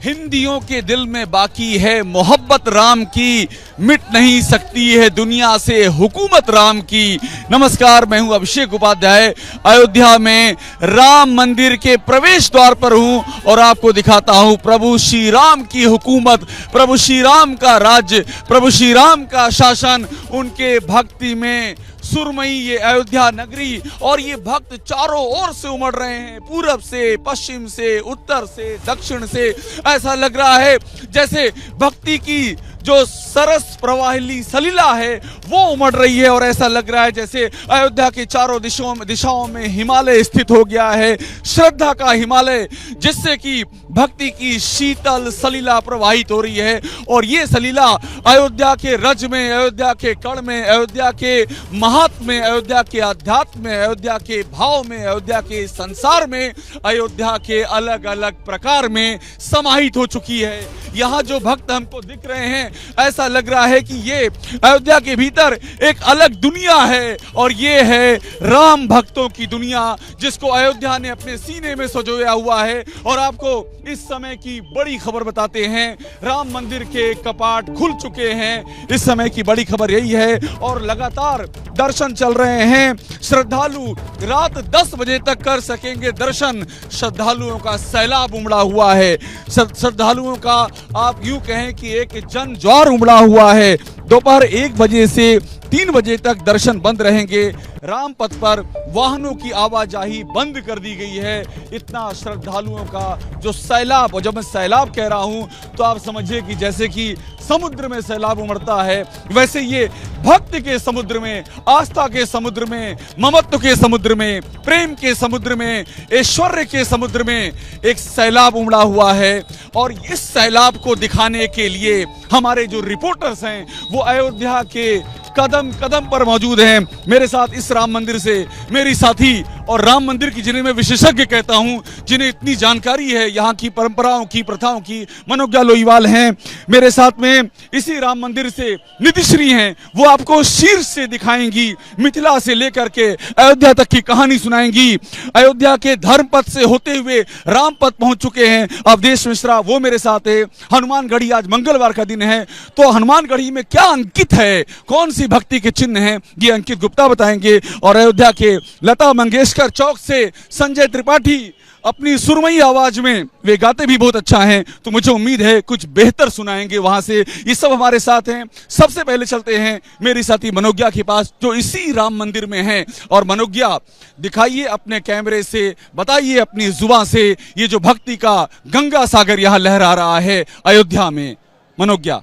हिंदियों के दिल में बाकी है मोहब्बत राम की, मिट नहीं सकती है दुनिया से हुकूमत राम की। नमस्कार, मैं हूं अभिषेक उपाध्याय। अयोध्या में राम मंदिर के प्रवेश द्वार पर हूं और आपको दिखाता हूं प्रभु श्री राम की हुकूमत, प्रभु श्री राम का राज्य, प्रभु श्री राम का शासन। उनके भक्ति में सुरमई ये अयोध्या नगरी, और ये भक्त चारों ओर से उमड़ रहे हैं, पूरब से, पश्चिम से, उत्तर से, दक्षिण से। ऐसा लग रहा है जैसे भक्ति की जो सरस प्रवाहिनी सलीला है वो उमड़ रही है, और ऐसा लग रहा है जैसे अयोध्या के चारों दिशाओं में हिमालय स्थित हो गया है, श्रद्धा का हिमालय, जिससे कि भक्ति की शीतल सलीला प्रवाहित हो रही है। और ये सलीला अयोध्या के रज में, अयोध्या के कण में, अयोध्या के महात्म में, अयोध्या के अध्यात्म में, अयोध्या के भाव में, अयोध्या के संसार में, अयोध्या के अलग अलग प्रकार में समाहित हो चुकी है। यहाँ जो भक्त हमको दिख रहे हैं, ऐसा लग रहा है कि ये अयोध्या के भीतर एक अलग दुनिया है, और ये है राम भक्तों की दुनिया, जिसको अयोध्या ने अपने सीने में सजोया हुआ है। और आपको इस समय की बड़ी खबर बताते हैं, राम मंदिर के कपाट खुल चुके हैं। इस समय की बड़ी खबर यही है, और लगातार दर्शन चल रहे हैं। श्रद्धालु रात 10 बजे तक कर सकेंगे दर्शन। श्रद्धालुओं का सैलाब उमड़ा हुआ है। श्रद्धालुओं का आप यूं कहें कि एक जन ज्वार उमड़ा हुआ है। दोपहर 1 बजे से 3 बजे तक दर्शन बंद रहेंगे। रामपथ पर वाहनों की आवाजाही बंद कर दी गई है। इतना श्रद्धालुओं का जो सैलाब, और जब मैं सैलाब कह रहा हूं तो आप समझिए कि जैसे कि समुद्र में सैलाब उमड़ता है, वैसे ये भक्ति के समुद्र में, आस्था के समुद्र में, ममत्व के समुद्र में, प्रेम के समुद्र में, ऐश्वर्य के समुद्र में एक सैलाब उमड़ा हुआ है। और इस सैलाब को दिखाने के लिए हमारे जो रिपोर्टर्स हैं वो अयोध्या के कदम कदम पर मौजूद हैं। मेरे साथ इस राम मंदिर से मेरी साथी, और राम मंदिर की जिन्हें मैं विशेषज्ञ कहता हूं, जिन्हें इतनी जानकारी है यहाँ की परंपराओं की, प्रथाओं की, मनोज्ञा लोईवाल हैं। मेरे साथ में इसी राम मंदिर से निधिश्री हैं, वो आपको शीर्ष से दिखाएंगी, मिथिला से लेकर के अयोध्या तक की कहानी सुनाएंगी। अयोध्या के धर्म पथ से होते हुए राम पथ पहुंच चुके हैं अवधेश मिश्रा, वो मेरे साथ है। हनुमानगढ़ी, आज मंगलवार का दिन है, तो हनुमानगढ़ी में क्या अंकित है, कौन सी भक्ति के चिन्ह हैं, ये अंकित गुप्ता बताएंगे। और अयोध्या के लता मंगेशकर चौक से संजय त्रिपाठी अपनी सुरमई आवाज में, वे गाते भी बहुत अच्छा हैं, तो मुझे उम्मीद है कुछ बेहतर सुनाएंगे वहां से। ये सब हमारे साथ हैं। सबसे पहले चलते हैं मेरी साथी मनोज्ञा के पास, जो इसी राम मंदिर में है। और मनोज्ञा, दिखाइए अपने कैमरे से, बताइए अपनी जुबान से, ये जो भक्ति का गंगा सागर यहां लहरा रहा है अयोध्या में। मनोज्ञा।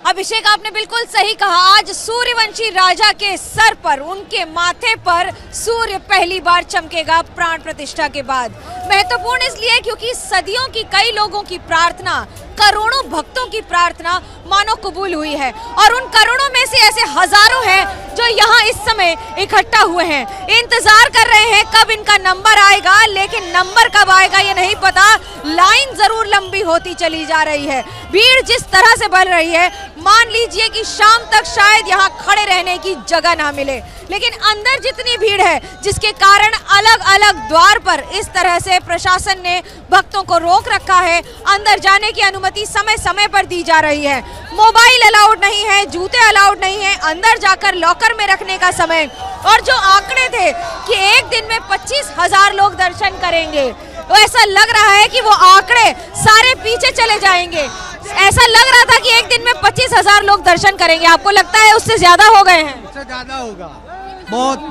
अभिषेक, आपने बिल्कुल सही कहा। आज सूर्यवंशी राजा के सर पर, उनके माथे पर सूर्य पहली बार चमकेगा प्राण प्रतिष्ठा के बाद। महत्वपूर्ण इसलिए क्योंकि सदियों की कई लोगों की प्रार्थना, करोड़ों भक्तों की प्रार्थना मानो कबूल हुई है, और उन करोड़ों में से ऐसे हजारों हैं जो यहाँ इस समय इकट्ठा हुए हैं, इंतजार कर रहे हैं कब इनका नंबर आएगा। लेकिन नंबर कब आएगा ये नहीं पता, लाइन जरूर लंबी होती चली जा रही है। भीड़ जिस तरह से बढ़ रही है, मान लीजिए कि शाम तक शायद यहाँ खड़े रहने की जगह ना मिले। लेकिन अंदर जितनी भीड़ है, जिसके कारण अलग अलग द्वार पर इस तरह से प्रशासन ने भक्तों को रोक रखा है, अंदर जाने की अनुमति समय समय पर दी जा रही है। मोबाइल अलाउड नहीं है, जूते अलाउड नहीं है, अंदर जाकर लॉकर में रखने का समय। और जो आंकड़े थे कि एक दिन में 25,000 लोग दर्शन करेंगे, तो ऐसा लग रहा है कि वो आंकड़े सारे पीछे चले जाएंगे। ऐसा लग रहा था कि एक दिन में 25,000 लोग दर्शन करेंगे, आपको लगता है उससे ज्यादा हो गए हैं? उससे ज्यादा होगा, बहुत,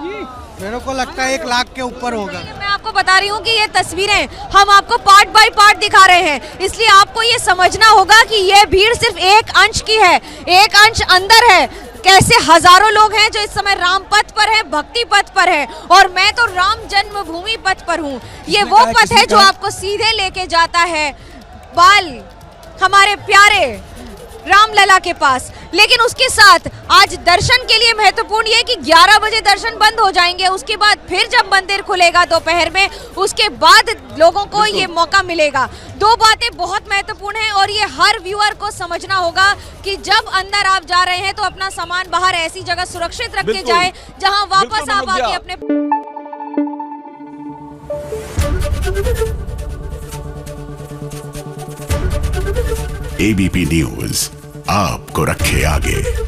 मेरे को लगता है 1 लाख के ऊपर होगा। मैं आपको बता रही हूँ कि ये तस्वीरें हम आपको पार्ट बाय पार्ट दिखा रहे हैं, इसलिए आपको ये समझना होगा कि ये भीड़ सिर्फ एक अंश की है, एक अंश अंदर है। कैसे हजारों लोग हैं जो इस समय राम पथ पर है, भक्ति पथ पर है, और मैं तो राम जन्मभूमि पथ पर हूँ। ये वो पथ है जो आपको सीधे लेके जाता है बाल हमारे प्यारे रामलला के पास। लेकिन उसके साथ आज दर्शन के लिए महत्वपूर्ण ये कि 11 बजे दर्शन बंद हो जाएंगे, उसके बाद फिर जब मंदिर खुलेगा दोपहर में, उसके बाद लोगों को ये मौका मिलेगा। 2 बातें बहुत महत्वपूर्ण हैं, और ये हर व्यूअर को समझना होगा कि जब अंदर आप जा रहे हैं तो अपना सामान बाहर ऐसी जगह सुरक्षित रख के जाए जहां वापस आप आके अपने एबीपी न्यूज आपको रखे आगे।